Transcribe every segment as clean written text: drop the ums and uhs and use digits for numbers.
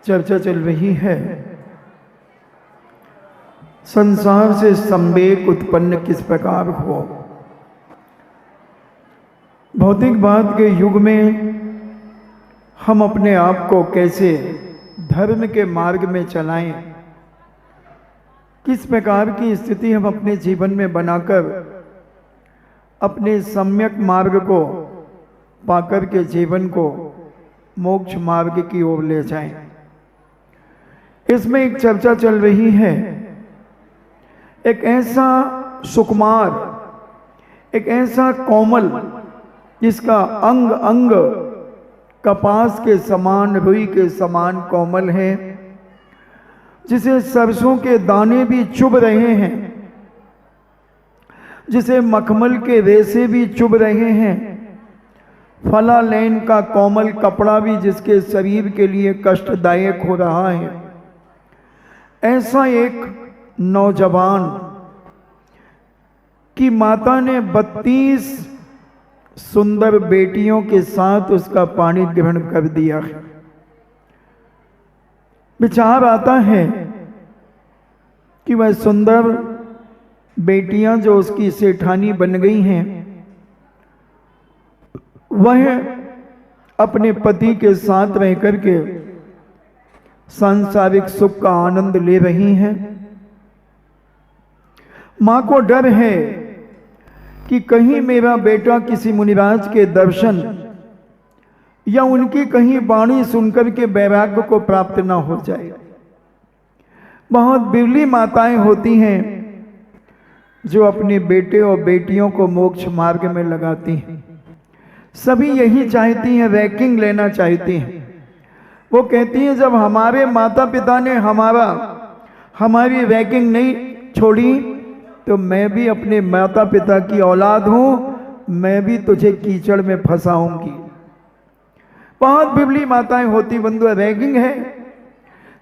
चर्चा चल रही है संसार से संवेग उत्पन्न किस प्रकार हो। भौतिकवाद के युग में हम अपने आप को कैसे धर्म के मार्ग में चलाएं, किस प्रकार की स्थिति हम अपने जीवन में बनाकर अपने सम्यक मार्ग को पाकर के जीवन को मोक्ष मार्ग की ओर ले जाएं। इसमें एक चर्चा चल रही है, एक ऐसा सुकुमार, एक ऐसा कोमल जिसका अंग अंग कपास के समान, रुई के समान कोमल है, जिसे सरसों के दाने भी चुभ रहे हैं, जिसे मखमल के रेशे भी चुभ रहे हैं, फलालेन का कोमल कपड़ा भी जिसके शरीर के लिए कष्टदायक हो रहा है। ऐसा एक नौजवान की माता ने 32 सुंदर बेटियों के साथ उसका पानी ग्रहण कर दिया। विचार आता है कि वह सुंदर बेटियां जो उसकी सेठानी बन गई हैं, वह अपने पति के साथ रह करके सांसारिक सुख का आनंद ले रही हैं। मां को डर है कि कहीं मेरा बेटा किसी मुनिराज के दर्शन या उनकी कहीं वाणी सुनकर के वैराग्य को प्राप्त ना हो जाए। बहुत बिरली माताएं होती हैं जो अपने बेटे और बेटियों को मोक्ष मार्ग में लगाती हैं। सभी यही चाहती हैं, रैंकिंग लेना चाहती हैं। वो कहती हैं जब हमारे माता पिता ने हमारी रैंकिंग नहीं छोड़ी तो मैं भी अपने माता पिता की औलाद हूं, मैं भी तुझे कीचड़ में फंसाऊंगी। बहुत बिरली माताएं होती बंधु। रैंकिंग है,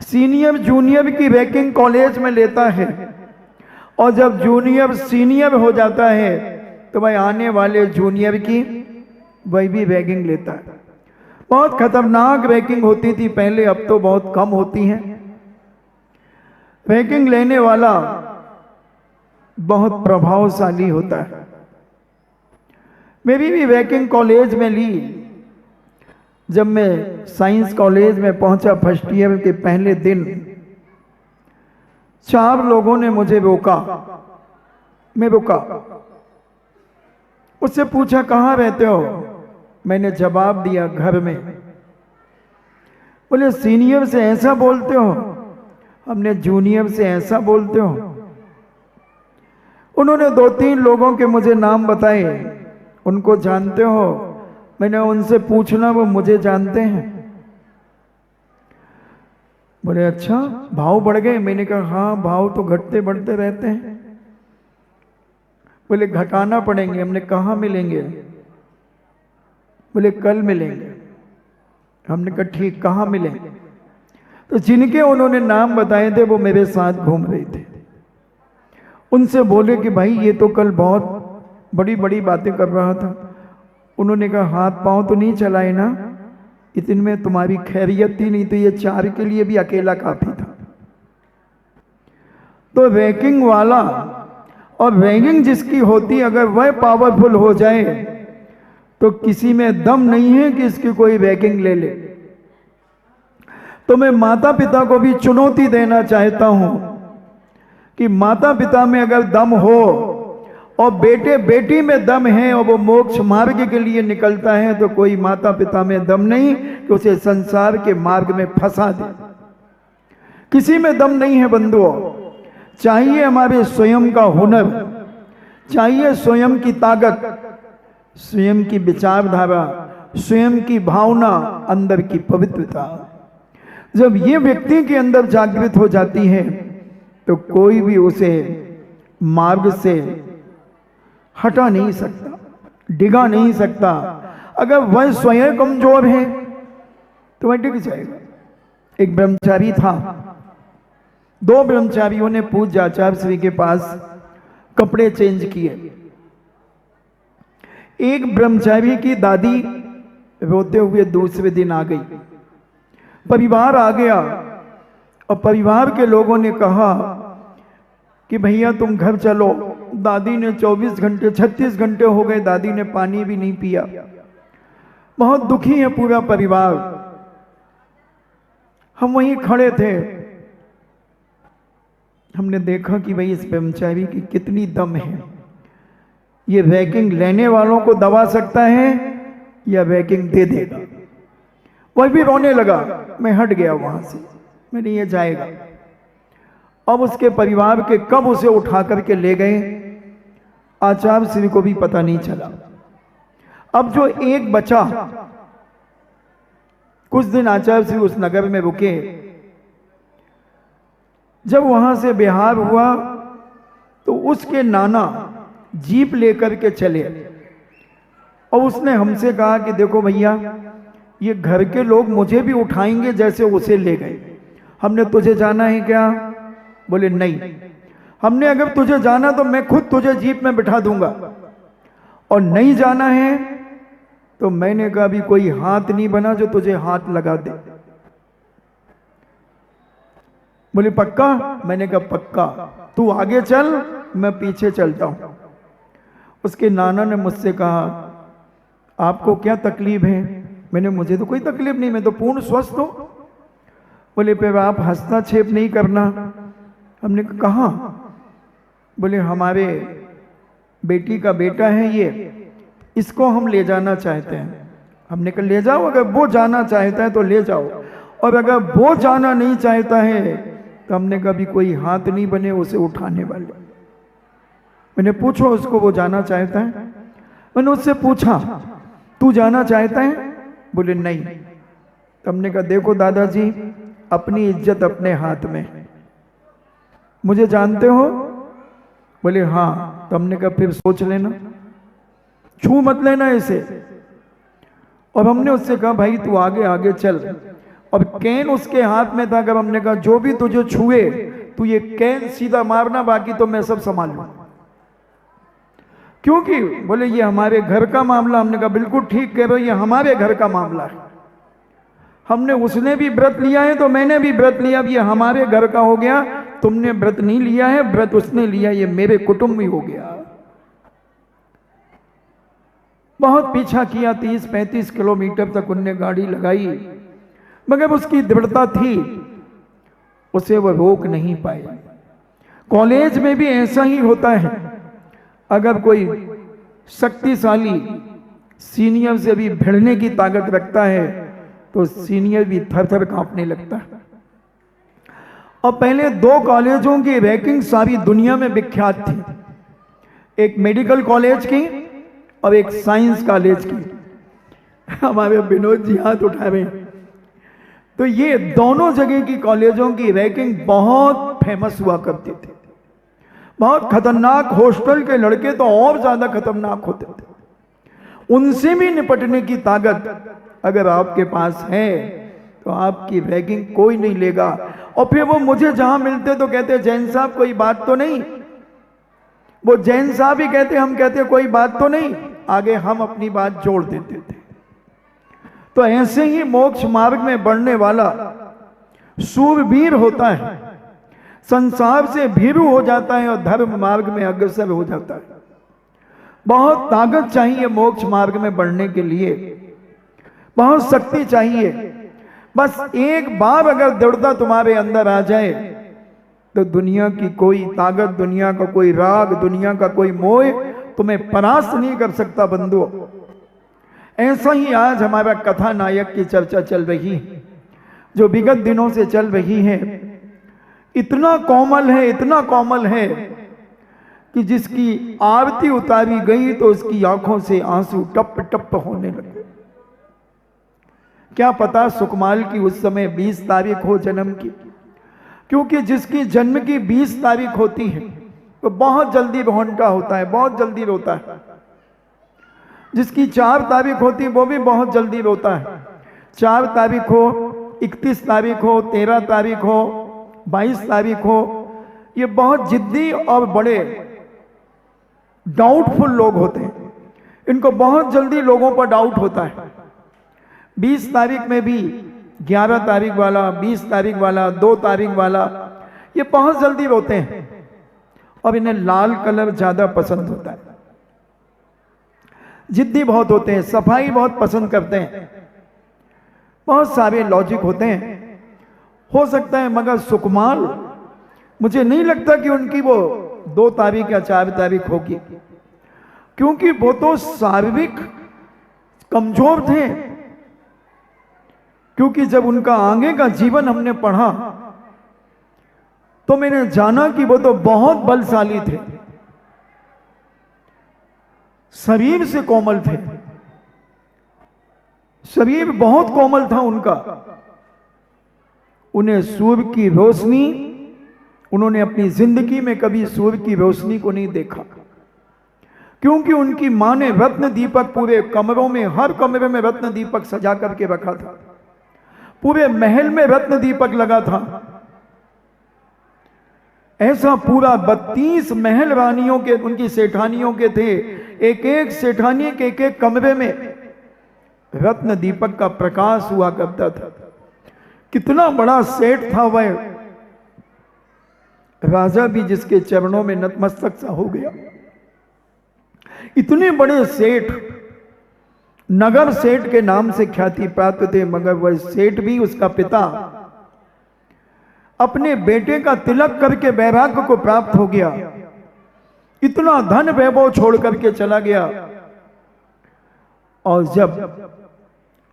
सीनियर जूनियर की रैंकिंग कॉलेज में लेता है, और जब जूनियर सीनियर हो जाता है तो भाई आने वाले जूनियर की वही भी रैंकिंग लेता है। बहुत खतरनाक रैंकिंग होती थी पहले, अब तो बहुत कम होती हैं। रैंकिंग लेने वाला बहुत प्रभावशाली होता है। मेरी भी रैंकिंग कॉलेज में ली। जब मैं साइंस कॉलेज में पहुंचा फर्स्ट ईयर के पहले दिन, 4 लोगों ने मुझे रोका। मैं रुका, उससे पूछा कहाँ रहते हो? मैंने जवाब दिया घर में। बोले सीनियर से ऐसा बोलते हो? हमने जूनियर से ऐसा बोलते हो? उन्होंने 2-3 लोगों के मुझे नाम बताए। उनको जानते हो? मैंने उनसे पूछना, वो मुझे जानते हैं। बोले अच्छा, भाव बढ़ गए? मैंने कहा हाँ, भाव तो घटते बढ़ते रहते हैं। बोले घटाना पड़ेंगे। हमने कहाँ मिलेंगे? बोले कल मिलेंगे। हमने कहा ठीक, कहाँ मिलेंगे? तो जिनके उन्होंने नाम बताए थे वो मेरे साथ घूम रहे थे। उनसे बोले कि भाई ये तो कल बहुत बड़ी बड़ी बातें कर रहा था। उन्होंने कहा हाथ पांव तो नहीं चलाए ना? इतने में तुम्हारी खैरियत थी, नहीं तो ये 4 के लिए भी अकेला काफी था। तो रैंकिंग वाला और रैंकिंग जिसकी होती, अगर वह पावरफुल हो जाए तो किसी में दम नहीं है कि इसकी कोई रैंकिंग ले ले। तो मैं माता पिता को भी चुनौती देना चाहता हूं कि माता पिता में अगर दम हो और बेटे बेटी में दम है और वो मोक्ष मार्ग के लिए निकलता है, तो कोई माता पिता में दम नहीं कि उसे संसार के मार्ग में फंसा दे। किसी में दम नहीं है बंधुओं। चाहिए हमारे स्वयं का हुनर, चाहिए स्वयं की ताकत, स्वयं की विचारधारा, स्वयं की भावना, अंदर की पवित्रता। जब ये व्यक्ति के अंदर जागृत हो जाती है तो कोई भी उसे मार्ग से हटा नहीं सकता, डिगा नहीं सकता। अगर वह स्वयं कमजोर है तो वह डिग जाएगा। एक ब्रह्मचारी था, 2 ब्रह्मचारियों ने पूज्य आचार्य श्री के पास कपड़े चेंज किए। एक ब्रह्मचारी की दादी रोते हुए दूसरे दिन आ गई। परिवार आ गया और परिवार के लोगों ने कहा कि भैया तुम घर चलो। दादी ने 24 घंटे 36 घंटे हो गए, दादी ने पानी भी नहीं पिया। बहुत दुखी है पूरा परिवार। हम वहीं खड़े थे, हमने देखा कि भाई इस ब्रह्मचारी की कितनी दम है। ये रैगिंग लेने वालों को दबा सकता है या रैगिंग दे देगा। वह भी रोने लगा। मैं हट गया वहां से, मैंने ये जाएगा। अब उसके परिवार के कब उसे उठा करके ले गए आचार्य श्री को भी पता नहीं चला। अब जो एक बचा, कुछ दिन आचार्य श्री उस नगर में रुके। जब वहां से बिहार हुआ तो उसके नाना जीप लेकर के चले और उसने हमसे कहा कि देखो भैया, ये घर के लोग मुझे भी उठाएंगे जैसे उसे ले गए। हमने तुझे जाना है क्या? बोले नहीं। हमने अगर तुझे जाना तो मैं खुद तुझे जीप में बिठा दूंगा, और नहीं जाना है तो मैंने कहा अभी कोई हाथ नहीं बना जो तुझे हाथ लगा दे। बोले पक्का? मैंने कहा पक्का, तू आगे चल, मैं पीछे चलता हूं। उसके नाना ने मुझसे कहा आपको क्या तकलीफ है? मैंने मुझे तो कोई तकलीफ नहीं, मैं तो पूर्ण स्वस्थ हूं। बोले फिर आप हस्तक्षेप नहीं करना। हमने कहा, बोले हमारे बेटी का बेटा है ये, इसको हम ले जाना चाहते हैं। हमने कहा ले जाओ, अगर वो जाना चाहता है तो ले जाओ, और अगर वो जाना नहीं चाहता है तो हमने कभी कोई हाथ नहीं बने उसे उठाने वाले। मैंने पूछो उसको वो जाना चाहता है? मैंने उससे पूछा तू जाना चाहता है? बोले नहीं। तो हमने कहा देखो दादाजी, अपनी इज्जत अपने हाथ में है, मुझे जानते हो? बोले हाँ। तो हमने कहा फिर सोच लेना, छू मत लेना इसे। और हमने उससे कहा भाई तू आगे आगे चल, और कैन उसके हाथ में था। अगर हमने कहा जो भी तुझे छुए तू ये कैन सीधा मारना, बाकी तो मैं सब संभाल लूं। क्योंकि बोले ये हमारे घर का मामला। हमने कहा बिल्कुल ठीक कह रहे हो, ये हमारे घर का मामला है। हमने उसने भी व्रत लिया है तो मैंने भी व्रत लिया, अब ये हमारे घर का हो गया। तुमने व्रत नहीं लिया है, व्रत उसने लिया, ये मेरे कुटुंब में हो गया। बहुत पीछा किया, 30-35 किलोमीटर तक उनने गाड़ी लगाई, मगर उसकी दृढ़ता थी, उसे वो रोक नहीं पाए। कॉलेज में भी ऐसा ही होता है, अगर कोई शक्तिशाली सीनियर से भी भिड़ने की ताकत रखता है तो सीनियर भी थर थर कांपने लगता है। और पहले 2 कॉलेजों की रैंकिंग सारी दुनिया में विख्यात थी, एक मेडिकल कॉलेज की और एक साइंस कॉलेज की। हमारे विनोद जी हाथ उठा रहे हैं। तो ये दोनों जगह की कॉलेजों की रैंकिंग बहुत फेमस हुआ करती थी। बहुत खतरनाक, हॉस्टल के लड़के तो और ज्यादा खतरनाक होते थे। उनसे भी निपटने की ताकत अगर आपके पास है तो आपकी रैगिंग कोई नहीं लेगा। और फिर वो मुझे जहां मिलते तो कहते जैन साहब कोई बात तो नहीं, वो जैन साहब ही कहते, हम कहते कोई बात तो नहीं, आगे हम अपनी बात जोड़ देते थे। तो ऐसे ही मोक्ष मार्ग में बढ़ने वाला सूरवीर होता है, संसार से भीरू हो जाता है और धर्म मार्ग में अग्रसर हो जाता है। बहुत ताकत चाहिए मोक्ष मार्ग में बढ़ने के लिए, बहुत शक्ति चाहिए। बस एक बार अगर दृढ़ता तुम्हारे अंदर आ जाए तो दुनिया की कोई ताकत, दुनिया का कोई राग, दुनिया का कोई मोह तुम्हें परास्त नहीं कर सकता बंधुओं। ऐसा ही आज हमारा कथा नायक की चर्चा चल रही है, जो विगत दिनों से चल रही है। इतना कोमल है, इतना कोमल है कि जिसकी आरती उतारी गई तो उसकी आंखों से आंसू टप टप होने लगे। क्या पता सुकमाल की उस समय 20 तारीख हो जन्म की, क्योंकि जिसकी जन्म की 20 तारीख होती है तो बहुत जल्दी रोंटा होता है, बहुत जल्दी रोता है। जिसकी 4 तारीख होती है वो भी बहुत जल्दी रोता है। 4 तारीख हो, 31 तारीख हो, 13 तारीख हो, 22 तारीख हो, ये बहुत जिद्दी और बड़े डाउटफुल लोग होते हैं। इनको बहुत जल्दी लोगों पर डाउट होता है। 20 तारीख में भी 11 तारीख वाला, 20 तारीख वाला, 2 तारीख वाला, ये बहुत जल्दी रोते हैं और इन्हें लाल कलर ज्यादा पसंद होता है। जिद्दी बहुत होते हैं, सफाई बहुत पसंद करते हैं, बहुत सारे लॉजिक होते हैं। हो सकता है, मगर सुकुमार मुझे नहीं लगता कि उनकी वो 2 तारीख या 4 तारीख होगी, क्योंकि वो तो शारीरिक कमजोर थे। क्योंकि जब उनका आगे का जीवन हमने पढ़ा तो मैंने जाना कि वो तो बहुत बलशाली थे, शरीर से कोमल थे, शरीर बहुत कोमल था उनका। उन्हें सूर्य की रोशनी, उन्होंने अपनी जिंदगी में कभी सूर्य की रोशनी को नहीं देखा, क्योंकि उनकी मां ने रत्न दीपक पूरे कमरों में, हर कमरे में रत्न दीपक सजा करके रखा था, पूरे महल में रत्न दीपक लगा था। ऐसा पूरा 32 महल रानियों के, उनकी सेठानियों के थे, एक एक सेठानी के एक एक कमरे में रत्न दीपक का प्रकाश हुआ करता था। कितना बड़ा सेठ था वह, राजा भी जिसके चरणों में नतमस्तक सा हो गया। इतने बड़े सेठ, नगर सेठ के नाम से ख्याति प्राप्त थे, मगर वह सेठ भी, उसका पिता अपने बेटे का तिलक करके वैराग्य को प्राप्त हो गया, इतना धन वैभव छोड़ करके चला गया। और जब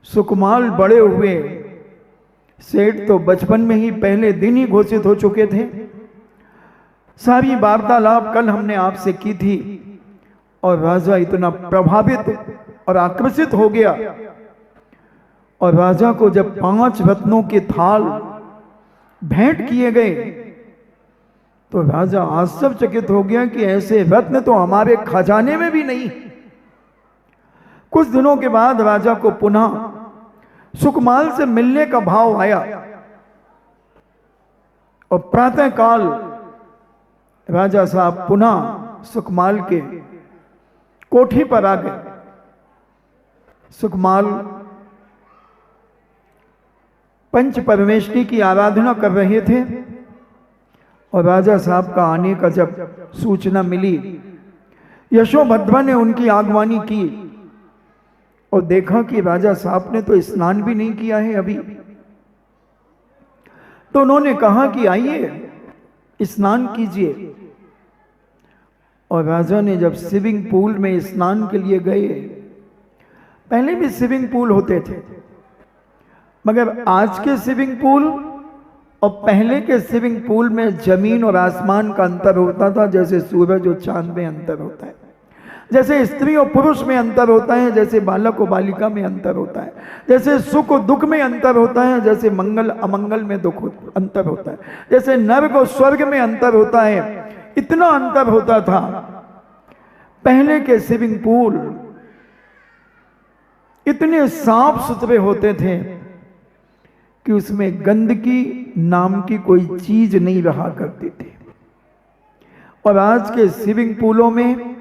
सुकुमार बड़े हुए, सेठ तो बचपन में ही पहले दिन ही घोषित हो चुके थे। सारी वार्तालाप कल हमने आपसे की थी, और राजा इतना प्रभावित और आकर्षित हो गया। और राजा को जब 5 रत्नों के थाल भेंट किए गए तो राजा आश्चर्यचकित हो गया कि ऐसे रत्न तो हमारे खजाने में भी नहीं। कुछ दिनों के बाद राजा को पुनः सुकुमार से मिलने का भाव आया, और प्रातः काल राजा साहब पुनः सुकुमार के कोठी पर आ गए। सुकुमार पंच परमेष्ठी की आराधना कर रहे थे, और राजा साहब का आने का जब सूचना मिली, यशोभद्रा ने उनकी आगवानी की और देखा कि राजा साहब ने तो स्नान भी नहीं किया है अभी। तो उन्होंने कहा कि आइए स्नान कीजिए। और राजा ने जब स्विमिंग पूल में स्नान के लिए गए, पहले भी स्विमिंग पूल होते थे, मगर आज के स्विमिंग पूल और पहले के स्विमिंग पूल में जमीन और आसमान का अंतर होता था, जैसे सूरज और चांद में अंतर होता है, जैसे स्त्री और पुरुष में अंतर होता है, जैसे बालक और बालिका में अंतर होता है, जैसे सुख और दुख में अंतर होता है, जैसे मंगल अमंगल में दुख अंतर होता है, जैसे नर्क और स्वर्ग में अंतर होता है। इतना अंतर होता था। पहले के स्विमिंग पूल इतने साफ सुथरे होते थे कि उसमें गंदगी नाम की कोई चीज नहीं रहा करती थी। और आज के स्विमिंग पूलों में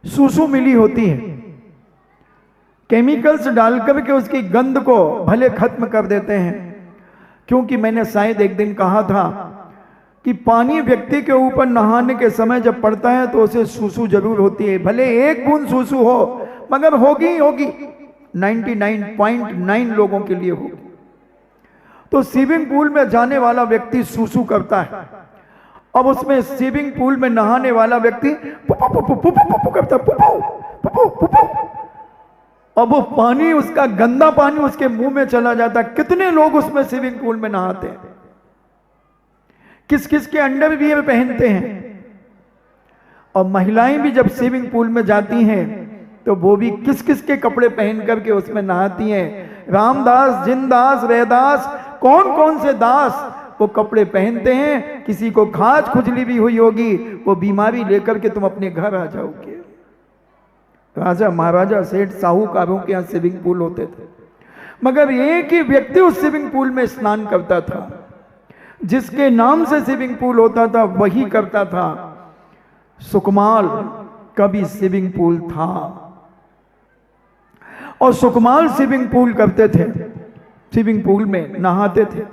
सूसू मिली होती है, केमिकल्स डालकर के उसकी गंध को भले खत्म कर देते हैं। क्योंकि मैंने शायद एक दिन कहा था कि पानी व्यक्ति के ऊपर नहाने के समय जब पड़ता है तो उसे सूसू जरूर होती है, भले एक बूंद सूसू हो, मगर होगी होगी, 99.9 लोगों के लिए होगी। तो स्विमिंग पूल में जाने वाला व्यक्ति सूसू करता है, अब उसमें स्विमिंग पूल में नहाने वाला व्यक्ति करता, अब वो पानी, उसका गंदा पानी उसके मुंह में चला जाता। कितने लोग उसमें स्विमिंग पूल में नहाते हैं, किस किस के अंडरवियर पहनते हैं। और महिलाएं भी जब स्विमिंग पूल में जाती हैं तो वो भी किस किस के कपड़े पहन करके उसमें नहाती हैं। रामदास, जिनदास, रैदास, कौन कौन से दास वो कपड़े पहनते हैं। किसी को खाज खुजली भी हुई होगी, वो बीमारी लेकर के तुम अपने घर आ जाओगे। राजा महाराजा सेठ साहूकारों के यहाँ स्विमिंग पूल होते थे, मगर एक ही व्यक्ति उस स्विमिंग पूल में स्नान करता था, जिसके नाम से स्विमिंग पूल होता था वही करता था। सुकुमार का भी स्विमिंग पूल था, और सुकुमाल स्विमिंग पूल करते थे, स्विमिंग पूल में नहाते थे।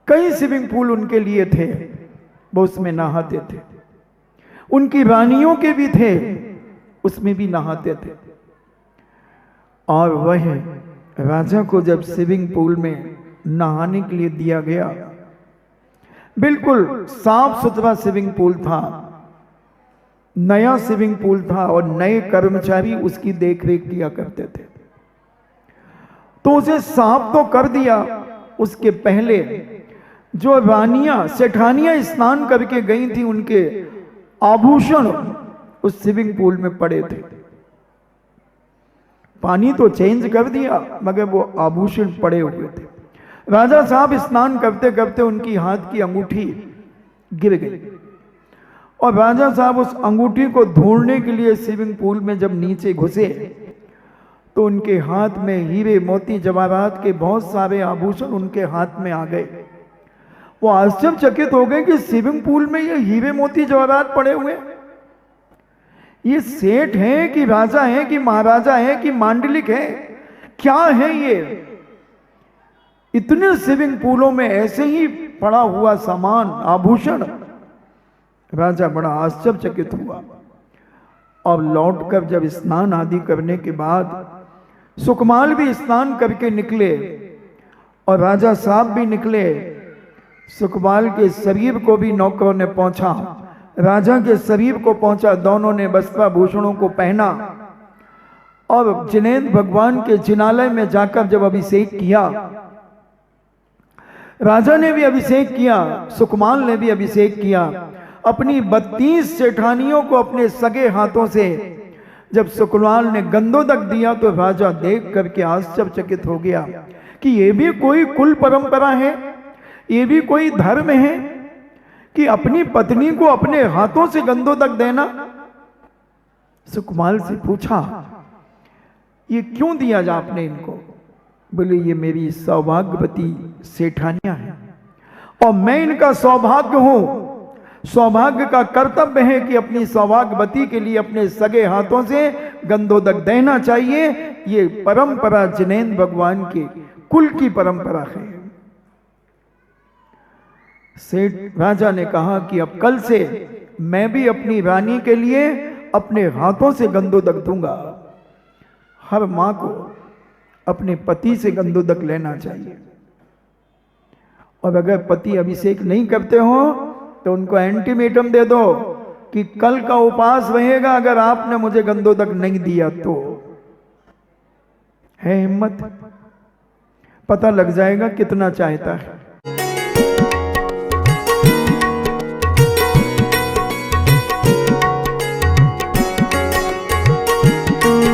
कई स्विमिंग पूल उनके लिए थे, वो उसमें नहाते थे। उनकी रानियों के भी थे, उसमें भी नहाते थे। और वह राजा को जब स्विमिंग पूल में नहाने के लिए दिया गया, बिल्कुल साफ सुथरा स्विमिंग पूल था, नया स्विमिंग पूल था और नए कर्मचारी उसकी देखरेख किया करते थे, तो उसे साफ तो कर दिया। उसके पहले जो रानियां सेठानियां स्नान करके गई थी, उनके आभूषण उस स्विमिंग पूल में पड़े थे। पानी तो चेंज कर दिया मगर वो आभूषण पड़े हुए थे। राजा साहब स्नान करते करते उनकी हाथ की अंगूठी गिर गई और राजा साहब उस अंगूठी को ढूंढने के लिए स्विमिंग पूल में जब नीचे घुसे तो उनके हाथ में हीरे मोती जवाहरात के बहुत सारे आभूषण उनके हाथ में आ गए। वो आश्चर्यचकित हो गए कि स्विमिंग पूल में ये हीरे मोती जवाहरात पड़े हुए, ये सेठ है कि राजा है कि महाराजा है कि मांडलिक है, क्या है ये? इतने स्विमिंग पूलों में ऐसे ही पड़ा हुआ सामान आभूषण। राजा बड़ा आश्चर्यचकित हुआ और लौटकर जब स्नान आदि करने के बाद सुकुमाल भी स्नान करके निकले और राजा साहब भी निकले। सुकुमाल के शरीर को भी नौकरों ने पहुंचा, राजा के शरीर को पहुंचा, दोनों ने वस्त्राभूषणों को पहना और जिनेंद्र भगवान के जिनालय में जाकर जब अभिषेक किया, राजा ने भी अभिषेक किया, सुकुमाल ने भी अभिषेक किया। अपनी 32 सेठानियों को अपने सगे हाथों से जब सुकुमाल ने गंधोदक दिया तो राजा देख करके आश्चर्यचकित हो गया कि ये भी कोई कुल परंपरा है, ये भी कोई धर्म है कि अपनी पत्नी को अपने हाथों से गंधोदक देना। सुकुमाल से पूछा, ये क्यों दिया जा आपने इनको? बोले, ये मेरी सौभाग्यवती सेठानियां हैं और मैं इनका सौभाग्य हूं। सौभाग्य का कर्तव्य है कि अपनी सौभाग्यवती के लिए अपने सगे हाथों से गंधोदक देना चाहिए। ये परंपरा जिनेंद्र भगवान के कुल की परंपरा है। सेठ राजा ने कहा कि अब कल से मैं भी अपनी रानी के लिए अपने हाथों से गंधोदक दूंगा। हर मां को अपने पति से गंधोदक लेना चाहिए और अगर पति अभिषेक नहीं करते हो तो उनको एंटीमेटम दे दो कि कल का उपवास रहेगा अगर आपने मुझे गंधोदक नहीं दिया तो। है हिम्मत? पता लग जाएगा कितना चाहता है।